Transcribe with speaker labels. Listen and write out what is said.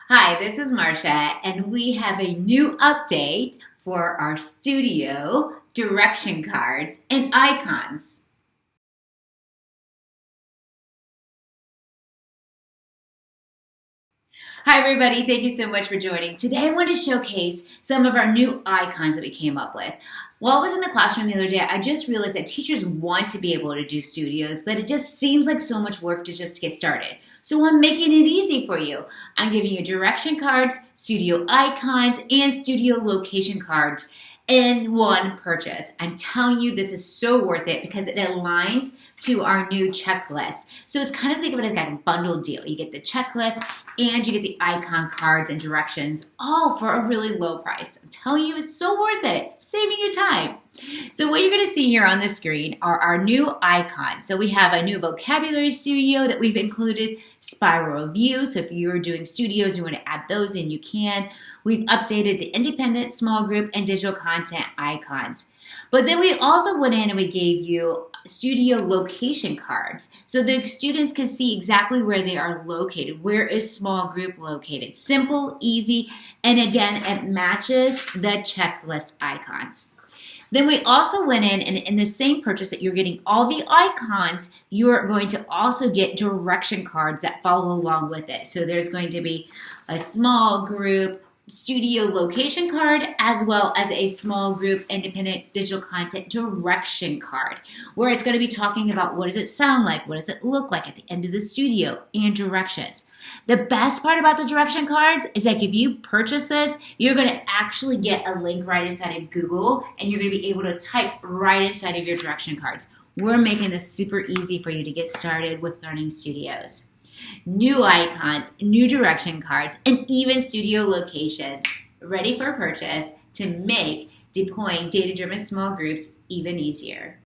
Speaker 1: Hi, this is Marcia, and we have a new update for our studio direction cards and icons. Hi, everybody. Thank you so much for joining. Today, I want to showcase some of our new icons that we came up with. While I was in the classroom the other day, I just realized that teachers want to be able to do studios, but it just seems like so much work to just get started. So I'm making it easy for you. I'm giving you direction cards, studio icons, and studio location cards in one purchase. I'm telling you, this is so worth it because it aligns to our new checklist. So it's kind of think of it as like a bundle deal. You get the checklist and you get the icon cards and directions all for a really low price. I'm telling you, it's so worth it, saving you time. So what you're going to see here on the screen are our new icons. So we have a new vocabulary studio that we've included, spiral view. So if you're doing studios, you want to add those in, you can. We've updated the independent, small group, and digital content icons. But then we also went in and we gave you studio location cards so the students can see exactly where they are located. Where is small group located? Simple, easy, and again, it matches the checklist icons. Then we also went in and in the same purchase that you're getting all the icons, you're going to also get direction cards that follow along with it. So there's going to be a small group studio location card as well as a small group independent digital content direction card where it's going to be talking about what does it sound like, what does it look like at the end of the studio, and directions. The best part about the direction cards is that if you purchase this, you're going to actually get a link right inside of Google and you're going to be able to type right inside of your direction cards. We're making this super easy for you to get started with learning studios. New icons, new direction cards, and even studio locations ready for purchase to make deploying data-driven small groups even easier.